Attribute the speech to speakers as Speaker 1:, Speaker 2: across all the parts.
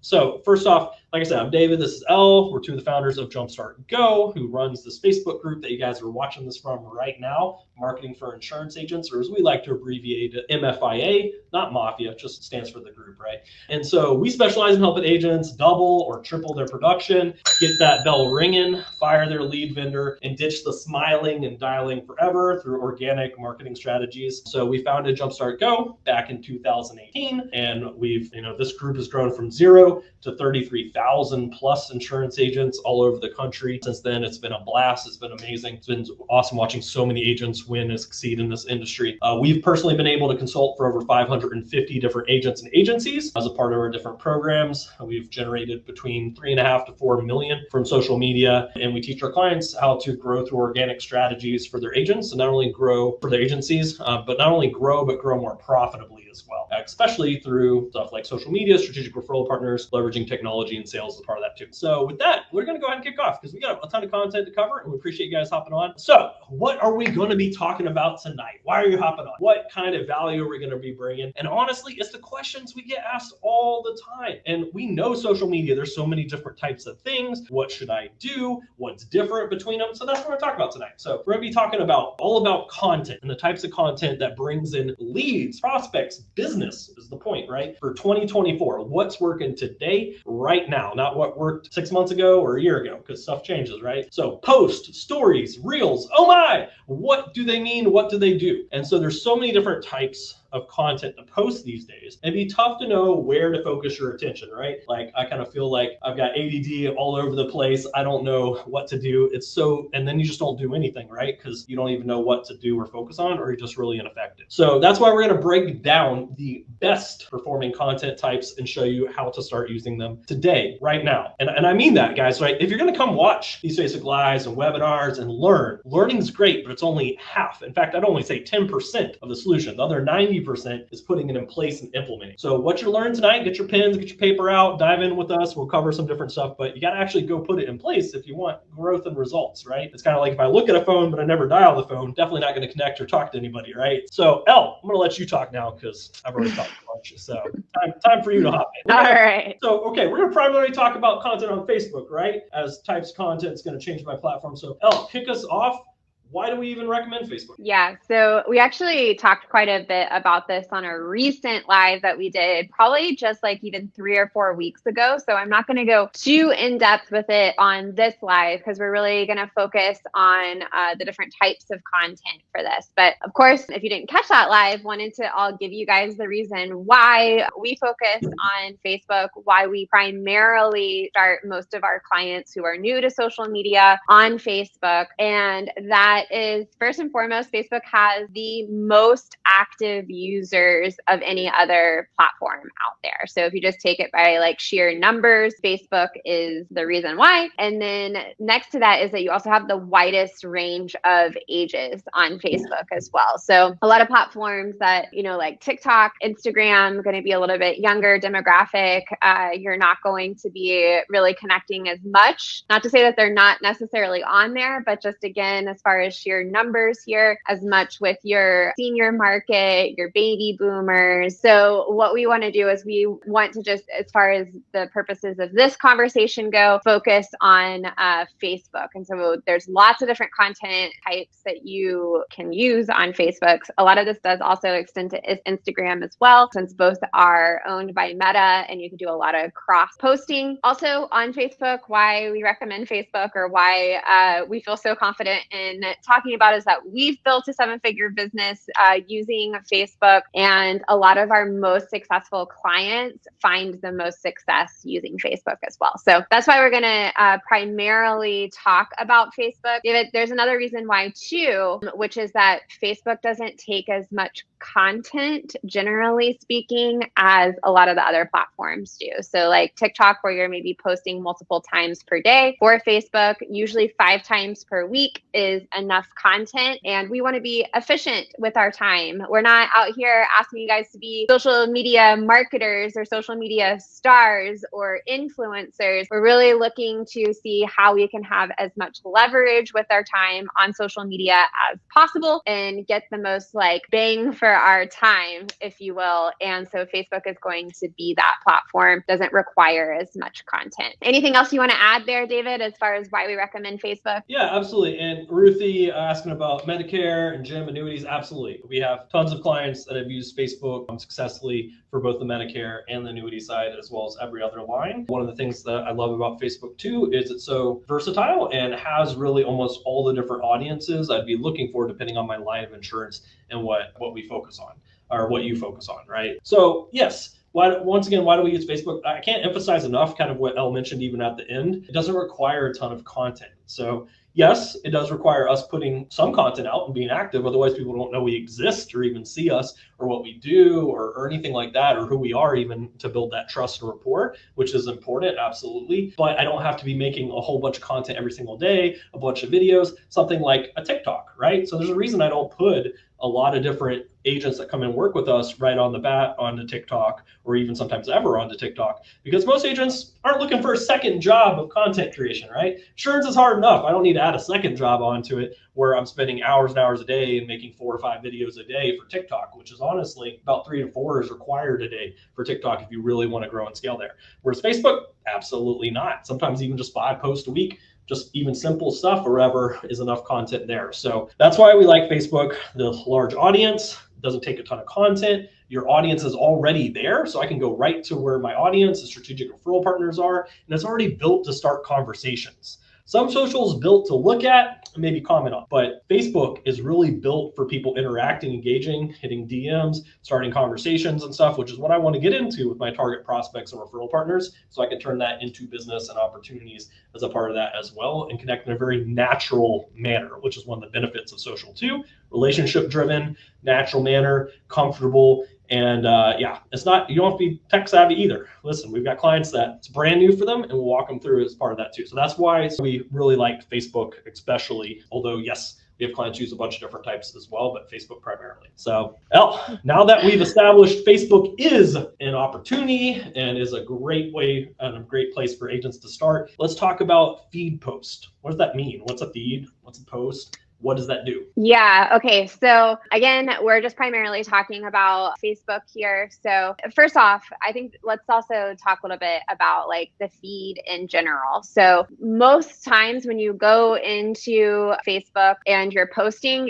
Speaker 1: So first off, like I said, I'm David, this is Elle. We're two of the founders of Jumpstart Go, who runs this Facebook group that you guys are watching this from right now, Marketing for Insurance Agents, or as we like to abbreviate it, MFIA, not Mafia, just stands for the group, right? And so we specialize in helping agents double or triple their production, get that bell ringing, fire their lead vendor, and ditch the smiling and dialing forever through organic marketing strategies. So we founded Jumpstart Go back in 2018, and this group has grown from 0 to 33,000 plus insurance agents all over the country. Since then, it's been a blast. It's been amazing. It's been awesome watching so many agents win and succeed in this industry. We've personally been able to consult for over 550 different agents and agencies as a part of our different programs. We've generated between 3.5 to 4 million from social media, and we teach our clients how to grow through organic strategies for their agents, and not only grow for their agencies, but grow more profitably as well, especially through stuff like social media, strategic referral partners, leveraging technology and sales as part of that too. So with that, we're going to go ahead and kick off because we got a ton of content to cover, and we appreciate you guys hopping on. So what are we going to be talking about tonight? Why are you hopping on? What kind of value are we going to be bringing? And honestly, it's the questions we get asked all the time. And we know social media, there's so many different types of things. What should I do? What's different between them? So that's what we're talking about tonight. So we're going to be talking all about content and the types of content that brings in leads, prospects, business is the point, right? For 2024, what's working today, right now, not what worked 6 months ago or a year ago, because stuff changes, right? So post, stories, reels, oh my, what do they mean? What do they do? And so there's so many different types of content to post these days. It'd be tough to know where to focus your attention, right? Like I kind of feel like I've got ADD all over the place. I don't know what to do. And then you just don't do anything, right? Because you don't even know what to do or focus on, or you're just really ineffective. So that's why we're going to break down the best performing content types and show you how to start using them today, right now. And I mean that, guys, right? If you're going to come watch these Facebook Lives and webinars and learning's great, but it's only half. In fact, I'd only say 10% of the solution. The other 90% is putting it in place and implementing. So what you learn tonight, get your pens, get your paper out, dive in with us. We'll cover some different stuff, but you got to actually go put it in place if you want growth and results, right? It's kind of like if I look at a phone, but I never dial the phone, definitely not going to connect or talk to anybody, right? So Elle, I'm going to let you talk now because I've already talked a bunch. So time for you to hop in.
Speaker 2: All right.
Speaker 1: So, okay, we're going to primarily talk about content on Facebook, right? As types of content is going to change my platform. So Elle, kick us off. Why do we even recommend Facebook?
Speaker 2: Yeah, so we actually talked quite a bit about this on a recent live that we did, probably just like even 3 or 4 weeks ago. So I'm not going to go too in depth with it on this live because we're really going to focus on the different types of content for this. But of course, if you didn't catch that live, I'll give you guys the reason why we focus on Facebook, why we primarily start most of our clients who are new to social media on Facebook, and that is first and foremost, Facebook has the most active users of any other platform out there. So if you just take it by like sheer numbers, Facebook is the reason why. And then next to that is that you also have the widest range of ages on Facebook as well. So a lot of platforms that, like TikTok, Instagram, going to be a little bit younger demographic. You're not going to be really connecting as much. Not to say that they're not necessarily on there, but just again, as far as sheer numbers here, as much with your senior market, your baby boomers. So what we want to do is we want to just, as far as the purposes of this conversation go, focus on Facebook. And so there's lots of different content types that you can use on Facebook. A lot of this does also extend to Instagram as well, since both are owned by Meta and you can do a lot of cross posting. Also on Facebook, why we recommend Facebook or why we feel so confident in talking about is that we've built a 7-figure business using Facebook, and a lot of our most successful clients find the most success using Facebook as well. So that's why we're going to primarily talk about Facebook. There's another reason why too, which is that Facebook doesn't take as much content, generally speaking, as a lot of the other platforms do. So like TikTok, where you're maybe posting multiple times per day, or Facebook, usually 5 times per week is enough content. And we want to be efficient with our time. We're not out here asking you guys to be social media marketers or social media stars or influencers. We're really looking to see how we can have as much leverage with our time on social media as possible and get the most like bang for our time, if you will. And so Facebook is going to be that platform, doesn't require as much content. Anything else you want to add there, David, as far as why we recommend Facebook?
Speaker 1: Yeah, absolutely. And Ruthie asking about Medicare and Jim annuities, absolutely. We have tons of clients that have used Facebook successfully for both the Medicare and the annuity side, as well as every other line. One of the things that I love about Facebook too is it's so versatile and has really almost all the different audiences I'd be looking for depending on my line of insurance and what we focus on, or what you focus on, right? So yes, once again, why do we use Facebook? I can't emphasize enough kind of what Elle mentioned even at the end. It doesn't require a ton of content. So yes, it does require us putting some content out and being active. Otherwise, people don't know we exist or even see us or what we do or anything like that, or who we are, even to build that trust and rapport, which is important, absolutely. But I don't have to be making a whole bunch of content every single day, a bunch of videos, something like a TikTok, right? So there's a reason I don't put a lot of different agents that come and work with us right on the bat onto TikTok, or even sometimes ever onto TikTok, because most agents aren't looking for a second job of content creation, right? Insurance is hard enough. I don't need to add a second job onto it where I'm spending hours and hours a day and making 4 or 5 videos a day for TikTok, which is honestly about 3 to 4 is required a day for TikTok if you really want to grow and scale there. Whereas Facebook, absolutely not. Sometimes even just 5 posts a week, just even simple stuff or whatever is enough content there. So that's why we like Facebook. The large audience doesn't take a ton of content. Your audience is already there. So I can go right to where my audience, the strategic referral partners are, and it's already built to start conversations. Some social is built to look at and maybe comment on, but Facebook is really built for people interacting, engaging, hitting DMs, starting conversations and stuff, which is what I want to get into with my target prospects and referral partners, so I can turn that into business and opportunities as a part of that as well, and connect in a very natural manner, which is one of the benefits of social too. Relationship driven, natural manner, comfortable. And yeah, it's not, you don't have to be tech savvy either. Listen, we've got clients that it's brand new for them, and we'll walk them through as part of that too. So that's why we really like Facebook, especially, although yes, we have clients use a bunch of different types as well, but Facebook primarily. So now that we've established Facebook is an opportunity and is a great way and a great place for agents to start, let's talk about feed post. What does that mean? What's a feed? What's a post? What does that do?
Speaker 2: Yeah. Okay. So again, we're just primarily talking about Facebook here. So first off, I think let's also talk a little bit about like the feed in general. So most times when you go into Facebook and you're posting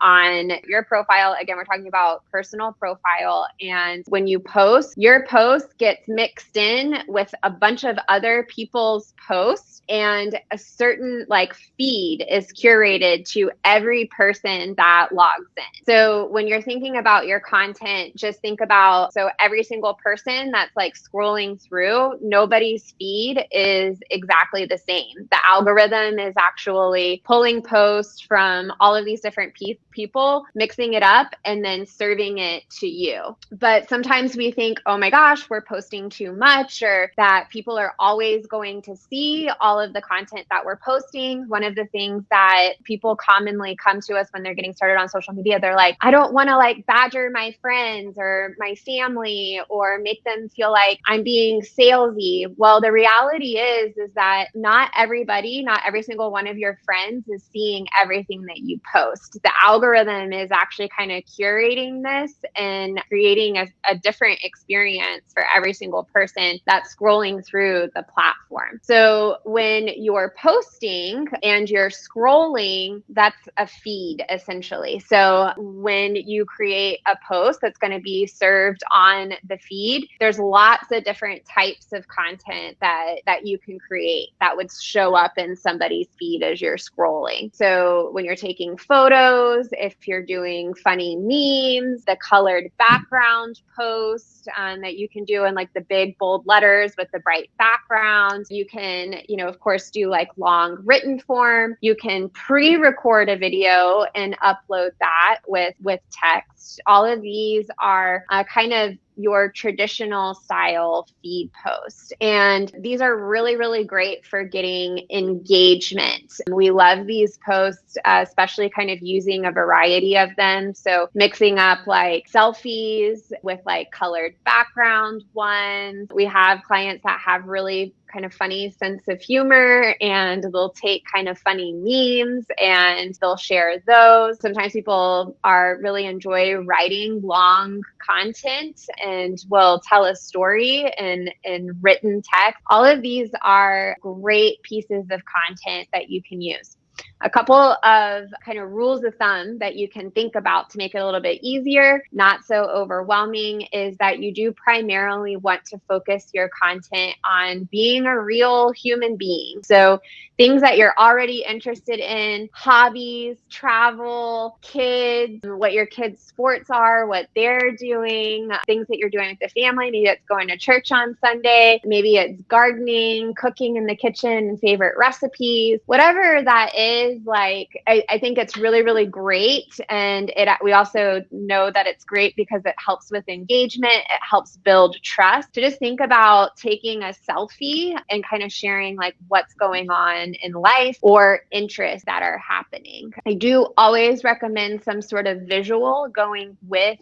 Speaker 2: on your profile. Again, we're talking about personal profile. And when you post, your post gets mixed in with a bunch of other people's posts, and a certain like feed is curated to every person that logs in. So when you're thinking about your content, just think about, so every single person that's like scrolling through, nobody's feed is exactly the same. The algorithm is actually pulling posts from all of these different people, mixing it up, and then serving it to you. But sometimes we think, oh my gosh, we're posting too much, or that people are always going to see all of the content that we're posting. One of the things that people commonly come to us when they're getting started on social media, they're like, I don't want to like badger my friends or my family or make them feel like I'm being salesy. Well, the reality is that not everybody, not every single one of your friends is seeing everything that you post. The algorithm is actually kind of curating this and creating a different experience for every single person that's scrolling through the platform. So when you're posting and you're scrolling, that's a feed essentially. So when you create a post that's going to be served on the feed, there's lots of different types of content that you can create that would show up in somebody's feed as you're scrolling. So when you're taking photos, if you're doing funny memes, the colored background post that you can do in like the big bold letters with the bright background, you can, of course, do like long written form. You can pre-record a video and upload that with text. All of these are kind of your traditional style feed post. And these are really, really great for getting engagement. We love these posts, especially kind of using a variety of them. So mixing up like selfies with like colored background ones. We have clients that have really kind of funny sense of humor, and they'll take kind of funny memes and they'll share those. Sometimes people really enjoy writing long content and will tell a story in written text. All of these are great pieces of content that you can use. A couple of kind of rules of thumb that you can think about to make it a little bit easier, not so overwhelming, is that you do primarily want to focus your content on being a real human being. So things that you're already interested in, hobbies, travel, kids, what your kids' sports are, what they're doing, things that you're doing with the family. Maybe it's going to church on Sunday. Maybe it's gardening, cooking in the kitchen, and favorite recipes, whatever that is. Like, I think it's really, really great. And we also know that it's great because it helps with engagement. It helps build trust. So just think about taking a selfie and kind of sharing like what's going on in life or interests that are happening. I do always recommend some sort of visual going with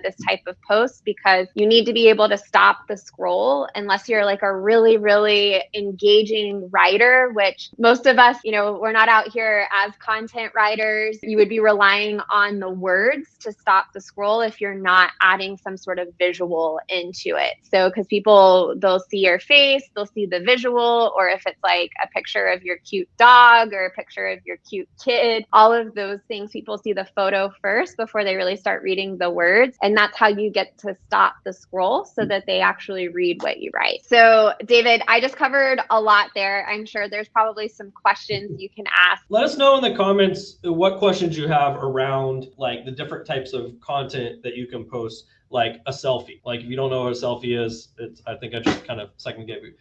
Speaker 2: this type of post, because you need to be able to stop the scroll unless you're like a really, really engaging writer, which most of us, we're not out here as content writers. You would be relying on the words to stop the scroll if you're not adding some sort of visual into it. So, because people, they'll see your face, they'll see the visual, or if it's like a picture of your cute dog or a picture of your cute kid, all of those things, people see the photo first before they really start reading the words. And that's how you get to stop the scroll so that they actually read what you write. So, David, I just covered a lot there. I'm sure there's probably some questions you can ask.
Speaker 1: Let us know in the comments what questions you have around like the different types of content that you can post, like a selfie. Like if you don't know what a selfie is, I think I just kind of second gave you,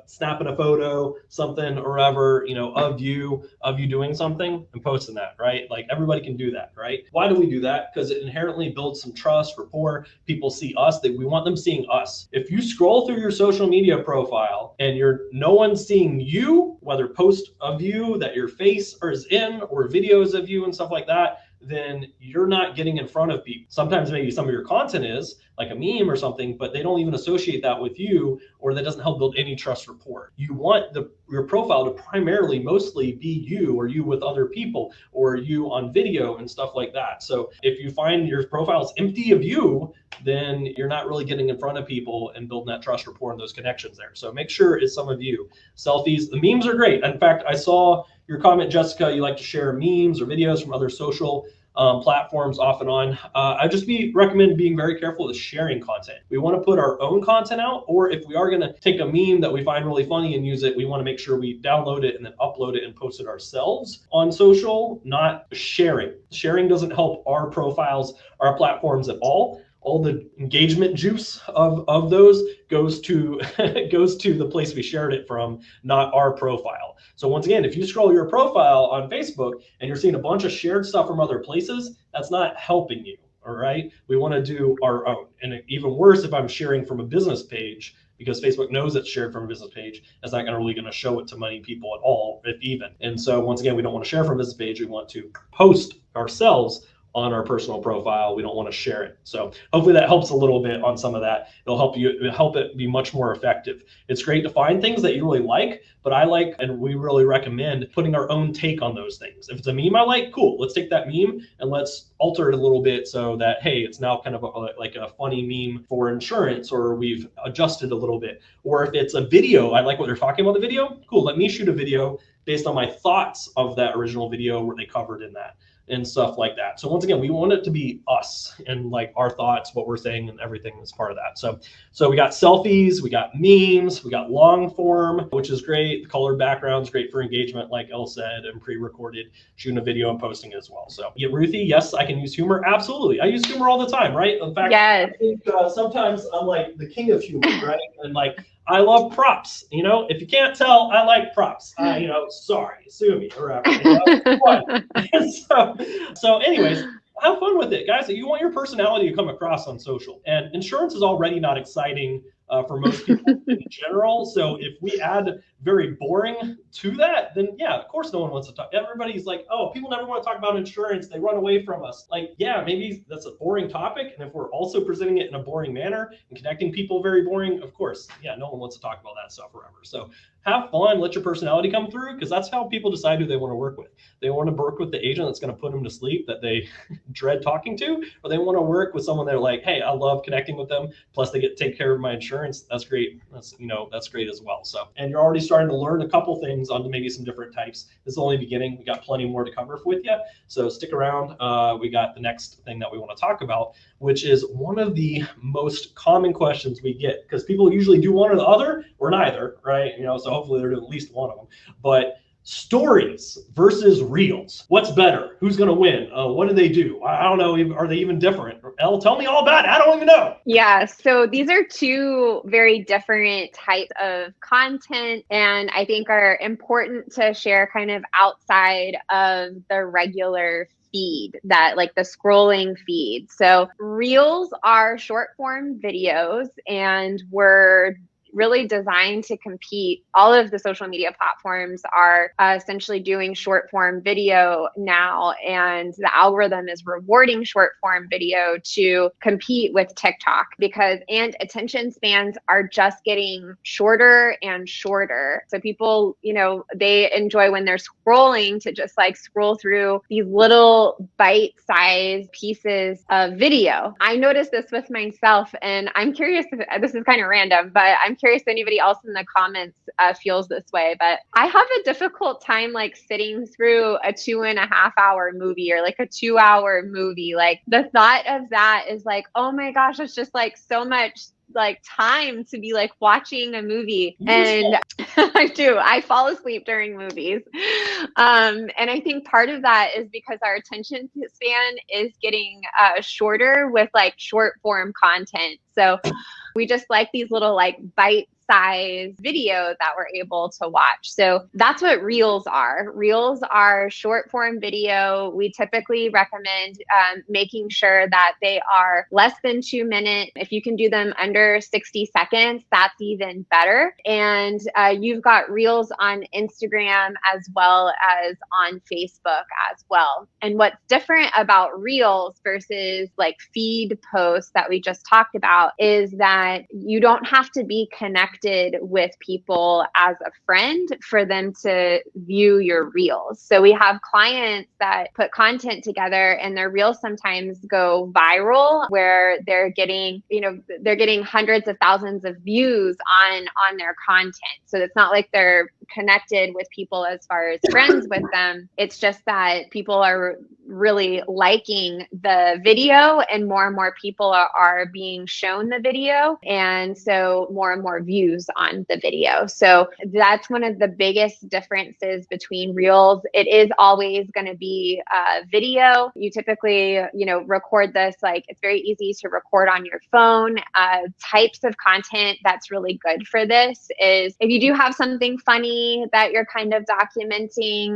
Speaker 1: snapping a photo, something or ever, of you doing something and posting that, right? Like everybody can do that, right? Why do we do that? Because it inherently builds some trust, rapport. People see us, that we want them seeing us. If you scroll through your social media profile and no one's seeing you, whether post of you that your face is in or videos of you and stuff like that, then you're not getting in front of people. Sometimes maybe some of your content is like a meme or something, but they don't even associate that with you, or that doesn't help build any trust rapport. You want your profile to primarily mostly be you, or you with other people, or you on video and stuff like that. So if you find your profile is empty of you, then you're not really getting in front of people and building that trust rapport and those connections there. So make sure it's some of you. Selfies, the memes are great. In fact, I saw your comment, Jessica, you like to share memes or videos from other social platforms off and on. I just recommend being very careful with sharing content. We want to put our own content out, or if we are going to take a meme that we find really funny and use it, we want to make sure we download it and then upload it and post it ourselves on social, not sharing. Sharing doesn't help our profiles, our platforms at all. All the engagement juice of those goes to the place we shared it from, not our profile. So once again, if you scroll your profile on Facebook and you're seeing a bunch of shared stuff from other places, that's not helping you. All right, we want to do our own. And even worse, if I'm sharing from a business page, because Facebook knows it's shared from a business page, it's not really going to show it to many people at all, if even. And so once again, we don't want to share from a business page. We want to post ourselves on our personal profile. We don't want to share it. So hopefully that helps a little bit on some of that. It'll help it be much more effective. It's great to find things that you really like, but I like, and we really recommend putting our own take on those things. If it's a meme I like, cool, let's take that meme and let's alter it a little bit so that, hey, it's now kind of like a funny meme for insurance, or we've adjusted a little bit. Or if it's a video, I like what they're talking about the video, cool, let me shoot a video based on my thoughts of that original video where they covered in that and stuff like that. So once again, we want it to be us and like our thoughts, what we're saying, and everything is part of that. So we got selfies, we got memes, we got long form, which is great. The colored background's great for engagement, like Elle said, and pre-recorded, shooting a video and posting as well. So yeah, Ruthie, yes, I can use humor. Absolutely. I use humor all the time, right? In fact, yes. I think sometimes I'm like the king of humor, right? And like, I love props. If you can't tell, I like props. Sorry, sue me or whatever. So anyways, have fun with it, guys. You want your personality to come across on social, and insurance is already not exciting for most people in general. So if we add very boring to that, then yeah, of course no one wants to talk. Everybody's like, oh, people never want to talk about insurance. They run away from us. Like, yeah, maybe that's a boring topic. And if we're also presenting it in a boring manner and connecting people very boring, of course, yeah, no one wants to talk about that stuff forever. So have fun, let your personality come through, because that's how people decide who they want to work with. They want to work with the agent that's going to put them to sleep that they dread talking to, or they want to work with someone they're like, hey, I love connecting with them. Plus they get to take care of my insurance. That's great. That's great as well. So, and you're already starting to learn a couple things on maybe some different types. This is only beginning. We got plenty more to cover with you. So stick around. We got the next thing that we want to talk about, which is one of the most common questions we get, because people usually do one or the other or neither, right? So hopefully they're doing at least one of them. But stories versus reels, what's better? Who's going to win? What do they do? I don't know. Are they even different? Elle, tell me all about it. I don't even know.
Speaker 2: Yeah, so these are two very different types of content, and I think are important to share kind of outside of the regular feed, that like the scrolling feed. So reels are short form videos, and we're really designed to compete. All of the social media platforms are essentially doing short form video now, and the algorithm is rewarding short form video to compete with TikTok, and attention spans are just getting shorter and shorter. So people, they enjoy when they're scrolling to just like scroll through these little bite-sized pieces of video. I noticed this with myself, and I'm curious if this is kind of random, but I'm curious if anybody else in the comments feels this way, but I have a difficult time like sitting through a 2.5 hour movie or like a 2 hour movie. Like the thought of that is like, oh my gosh, it's just like so much like time to be like watching a movie. And I fall asleep during movies. And I think part of that is because our attention span is getting shorter with like short form content. So we just like these little like bite-sized videos that we're able to watch. So that's what reels are. Reels are short form video. We typically recommend making sure that they are less than 2 minutes. If you can do them under 60 seconds, that's even better. And you've got reels on Instagram as well as on Facebook as well. And what's different about reels versus like feed posts that we just talked about is that you don't have to be connected with people as a friend for them to view your reels. So we have clients that put content together and their reels sometimes go viral, where they're getting hundreds of thousands of views on their content. So it's not like they're connected with people as far as friends with them. It's just that people are really liking the video, and more people are being shown the video, and so more and more views on the video. So that's one of the biggest differences between reels. It is always going to be video. You typically record this, like it's very easy to record on your phone. Types of content that's really good for this is if you do have something funny that you're kind of documenting,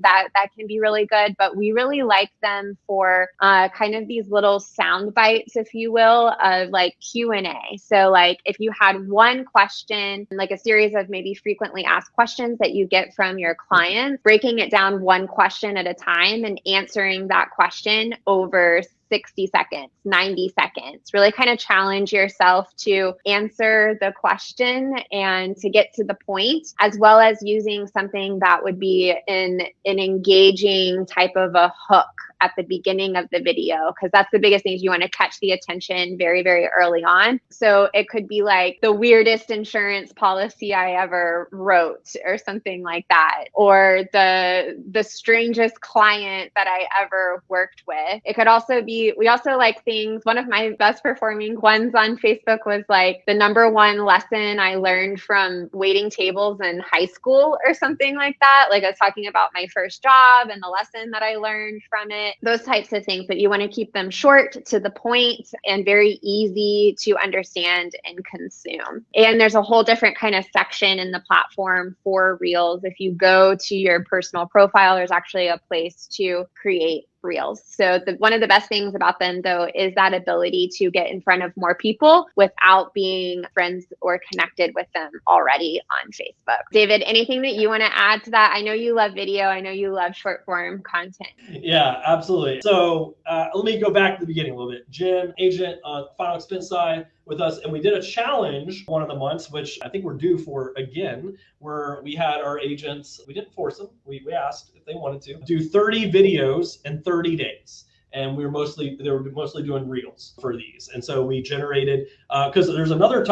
Speaker 2: that can be really good, but we really like them for kind of these little sound bites, if you will, of like Q&A. So like if you had one question, like a series of maybe frequently asked questions that you get from your clients, breaking it down one question at a time and answering that question over 60 seconds, 90 seconds, really kind of challenge yourself to answer the question and to get to the point, as well as using something that would be an engaging type of a hook at the beginning of the video, because that's the biggest thing, is you want to catch the attention very, very early on. So it could be like the weirdest insurance policy I ever wrote or something like that, or the strangest client that I ever worked with. It could also be, we also like things, one of my best performing ones on Facebook was like the number one lesson I learned from waiting tables in high school or something like that. Like I was talking about my first job and the lesson that I learned from it. Those types of things, but you want to keep them short, to the point, and very easy to understand and consume. And there's a whole different kind of section in the platform for Reels. If you go to your personal profile, there's actually a place to create Reels. So one of the best things about them, though, is that ability to get in front of more people without being friends or connected with them already on Facebook. David, anything that you want to add to that? I know you love video. I know you love short form content.
Speaker 1: Yeah, absolutely. So let me go back to the beginning a little bit. Jen, agent on final expense side with us, and we did a challenge one of the months, which I think we're due for again, where we had our agents, we didn't force them, we asked if they wanted to, do 30 videos in 30 days. And they were mostly doing reels for these. And so we generated, because there's another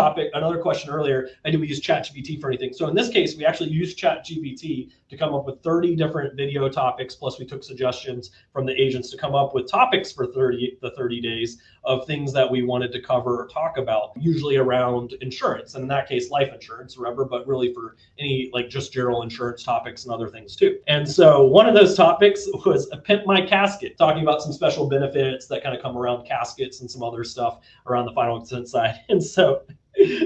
Speaker 1: question earlier, do we use ChatGPT for anything? So in this case, we actually used ChatGPT to come up with 30 different video topics, plus we took suggestions from the agents to come up with topics for the 30 days of things that we wanted to cover or talk about, usually around insurance. And in that case, life insurance, remember, but really for any like just general insurance topics and other things too. And so one of those topics was Pimp My Casket, talking about some special benefits that kind of come around caskets and some other stuff around the final expense side. And so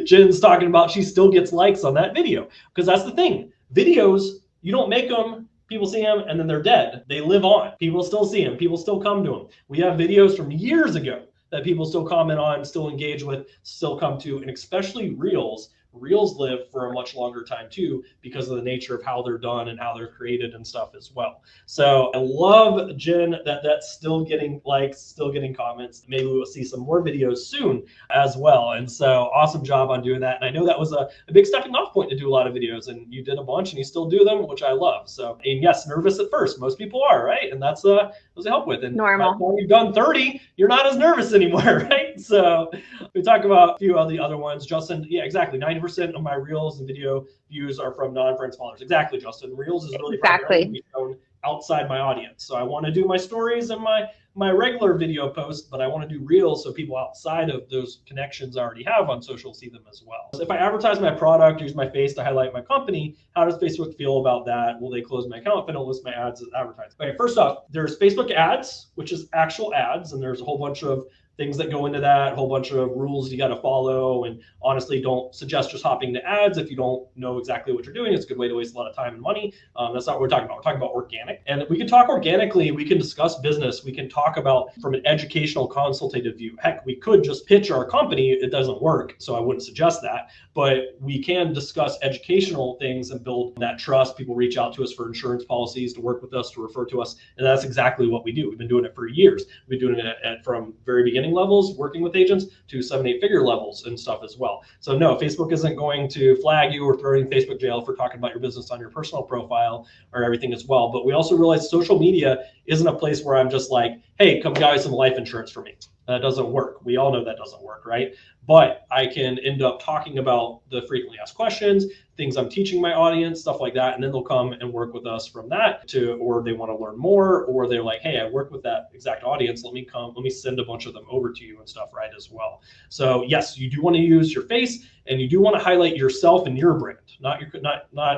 Speaker 1: Jen's talking about she still gets likes on that video, because that's the thing. Videos, you don't make them, people see them, and then they're dead. They live on. People still see them. People still come to them. We have videos from years ago that people still comment on, still engage with, still come to, and especially Reels. Reels live for a much longer time too, because of the nature of how they're done and how they're created and stuff as well. So I love, Jen, that's still getting likes, still getting comments. Maybe we'll see some more videos soon as well. And so awesome job on doing that. And I know that was a big stepping off point to do a lot of videos, and you did a bunch and you still do them, which I love. So, and yes, nervous at first. Most people are, right? And that's a help with. And
Speaker 2: normal.
Speaker 1: When you've done 30, you're not as nervous anymore, right? So we talk about a few of the other ones. Justin, yeah, exactly. 90% of my Reels and video views are from non-friends followers. Exactly, Justin. Reels is really primarily shown outside my audience. So I want to do my stories and my regular video posts, but I want to do Reels so people outside of those connections I already have on social see them as well. So if I advertise my product, use my face to highlight my company, how does Facebook feel about that? Will they close my account if I don't list my ads as advertised? Okay, first off, there's Facebook ads, which is actual ads, and there's a whole bunch of things that go into that, a whole bunch of rules you got to follow. And honestly, don't suggest just hopping to ads if you don't know exactly what you're doing. It's a good way to waste a lot of time and money. That's not what we're talking about. We're talking about organic. And we can talk organically. We can discuss business. We can talk about from an educational consultative view. Heck, we could just pitch our company. It doesn't work, so I wouldn't suggest that. But we can discuss educational things and build that trust. People reach out to us for insurance policies, to work with us, to refer to us. And that's exactly what we do. We've been doing it for years. We've been doing it from very beginning levels, working with agents, to 7-8 figure levels and stuff as well. So no, Facebook isn't going to flag you or throw you in Facebook jail for talking about your business on your personal profile or everything as well. But we also realize social media isn't a place where I'm just like, hey, come buy some life insurance for me. That doesn't work. We all know that doesn't work, right? But I can end up talking about the frequently asked questions, things I'm teaching my audience, stuff like that. And then they'll come and work with us from that or they want to learn more, or they're like, hey, I work with that exact audience. Let me send a bunch of them over to you and stuff, right, as well. So yes, you do want to use your face, and you do want to highlight yourself and your brand, not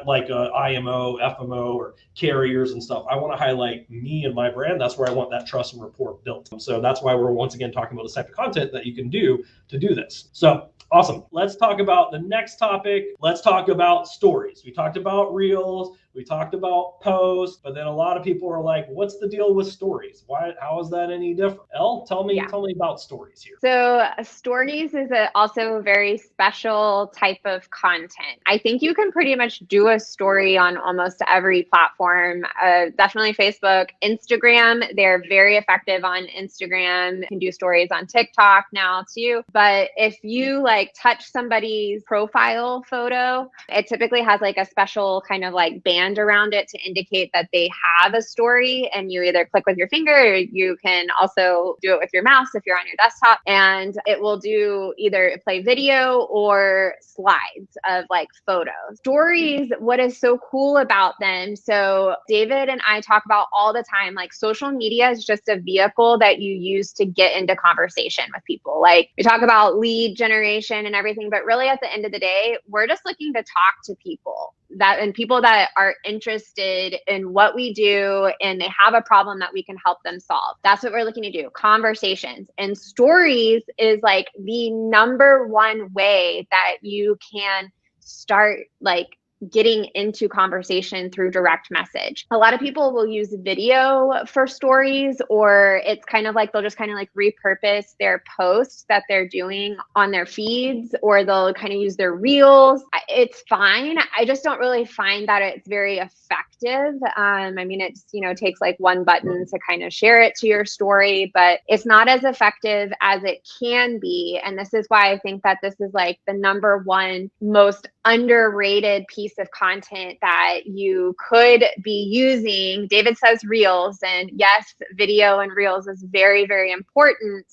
Speaker 1: like a IMO, FMO, or carriers and stuff. I want to highlight me and my brand. That's where I want that trust and rapport built. So that's why we're once again talking about the type of content that you can do to do this. So awesome. Let's talk about the next topic. Let's talk about stories. We talked about Reels. We talked about posts, but then a lot of people are like, what's the deal with stories? How is that any different? Elle, tell me about stories here.
Speaker 2: So stories is also a very special type of content. I think you can pretty much do a story on almost every platform, definitely Facebook, Instagram. They're very effective on Instagram. You can do stories on TikTok now too. But if you like touch somebody's profile photo, it typically has like a special kind of like band around it to indicate that they have a story, and you either click with your finger, or you can also do it with your mouse if you're on your desktop, and it will do either play video or slides of like photos. Stories, what is so cool about them, so David and I talk about all the time, like social media is just a vehicle that you use to get into conversation with people. Like we talk about lead generation and everything, but really at the end of the day, we're just looking to talk to people and people that are interested in what we do and they have a problem that we can help them solve. That's what we're looking to do. Conversations. And stories is like the number one way that you can start like getting into conversation through direct message. A lot of people will use video for stories, or it's kind of like they'll just kind of like repurpose their posts that they're doing on their feeds, or they'll kind of use their reels. It's fine. I just don't really find that it's very effective. I mean, it's, takes like one button to kind of share it to your story, but it's not as effective as it can be. And this is why I think that this is like the number one most underrated piece of content that you could be using. David says reels, and yes, video and reels is very, very important.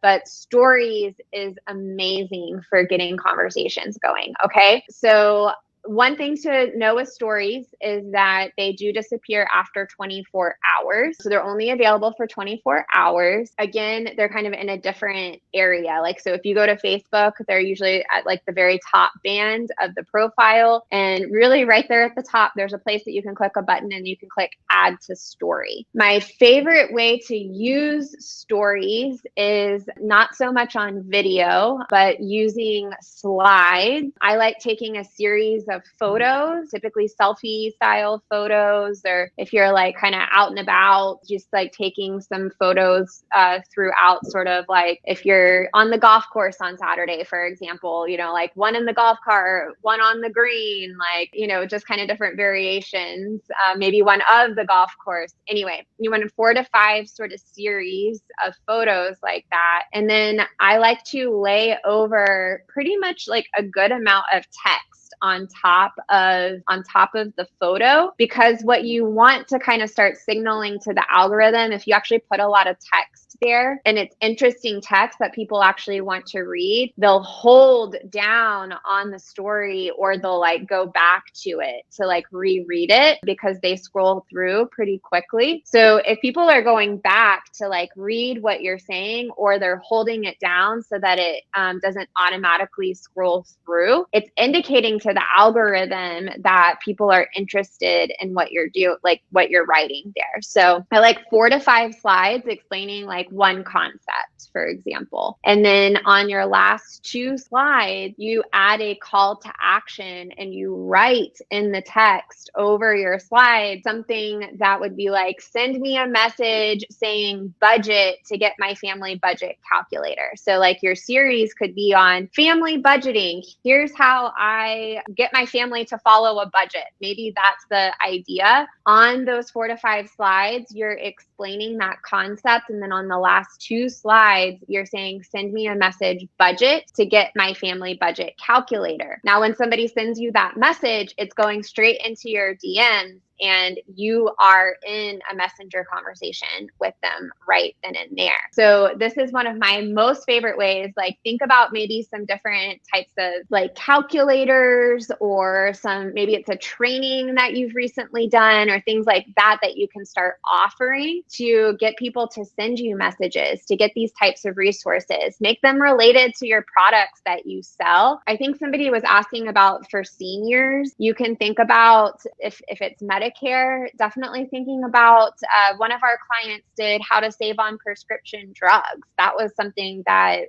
Speaker 2: But stories is amazing for getting conversations going. Okay. So one thing to know with stories is that they do disappear after 24 hours. So they're only available for 24 hours. Again, they're kind of in a different area. Like, so if you go to Facebook, they're usually at like the very top band of the profile. And really right there at the top, there's a place that you can click a button and you can click add to story. My favorite way to use stories is not so much on video, but using slides. I like taking a series of photos, typically selfie style photos, or if you're like kind of out and about, just like taking some photos throughout, sort of like if you're on the golf course on Saturday, for example, like one in the golf cart, one on the green, like, just kind of different variations, maybe one of the golf course. Anyway, you want 4 to 5 sort of series of photos like that. And then I like to lay over pretty much like a good amount of text on top of the photo, because what you want to kind of start signaling to the algorithm, if you actually put a lot of text there and it's interesting text that people actually want to read, they'll hold down on the story, or they'll like go back to it to like reread it, because they scroll through pretty quickly. So if people are going back to like read what you're saying, or they're holding it down so that it doesn't automatically scroll through, it's indicating to the algorithm that people are interested in what you're doing, like what you're writing there. So I like 4 to 5 slides explaining like one concept, for example. And then on your last 2 slides, you add a call to action and you write in the text over your slide something that would be like, send me a message saying budget to get my family budget calculator. So like your series could be on family budgeting. Here's how I get my family to follow a budget. Maybe that's the idea. On those 4 to 5 slides, you're explaining that concept. And then on the last 2 slides, you're saying, send me a message budget to get my family budget calculator. Now, when somebody sends you that message, it's going straight into your DMs, and you are in a messenger conversation with them right then and there. So this is one of my most favorite ways. Like, think about maybe some different types of like calculators, or maybe it's a training that you've recently done, or things like that you can start offering to get people to send you messages, to get these types of resources, make them related to your products that you sell. I think somebody was asking about for seniors, you can think about if it's Medicare, definitely thinking about one of our clients did how to save on prescription drugs. That was something that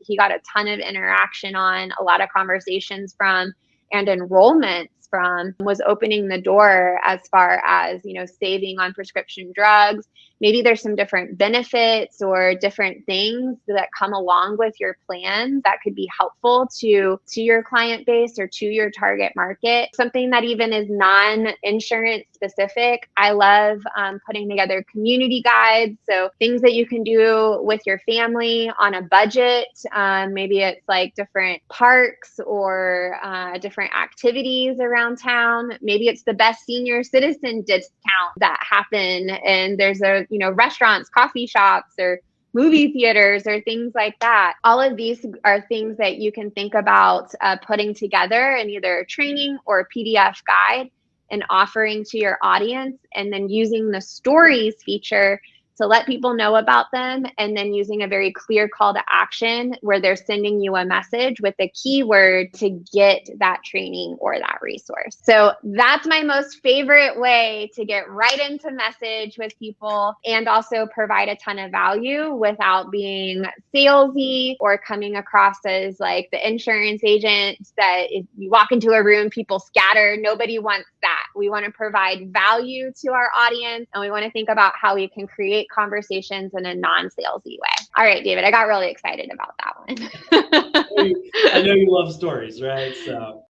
Speaker 2: he got a ton of interaction on, a lot of conversations from, and enrollments from, was opening the door as far as, saving on prescription drugs. Maybe there's some different benefits or different things that come along with your plan that could be helpful to your client base or to your target market. Something that even is non-insurance specific. I love putting together community guides. So things that you can do with your family on a budget. Maybe it's like different parks or different activities around town. Maybe it's the best senior citizen discount that happen, and there's restaurants, coffee shops, or movie theaters, or things like that. All of these are things that you can think about putting together in either a training or a PDF guide and offering to your audience, and then using the stories feature to let people know about them, and then using a very clear call to action where they're sending you a message with a keyword to get that training or that resource. So that's my most favorite way to get right into message with people and also provide a ton of value without being salesy or coming across as like the insurance agent that if you walk into a room, people scatter. Nobody wants that. We want to provide value to our audience, and we want to think about how we can create conversations in a non-salesy way. All right, David, I got really excited about that one.
Speaker 1: I know you love stories, right? So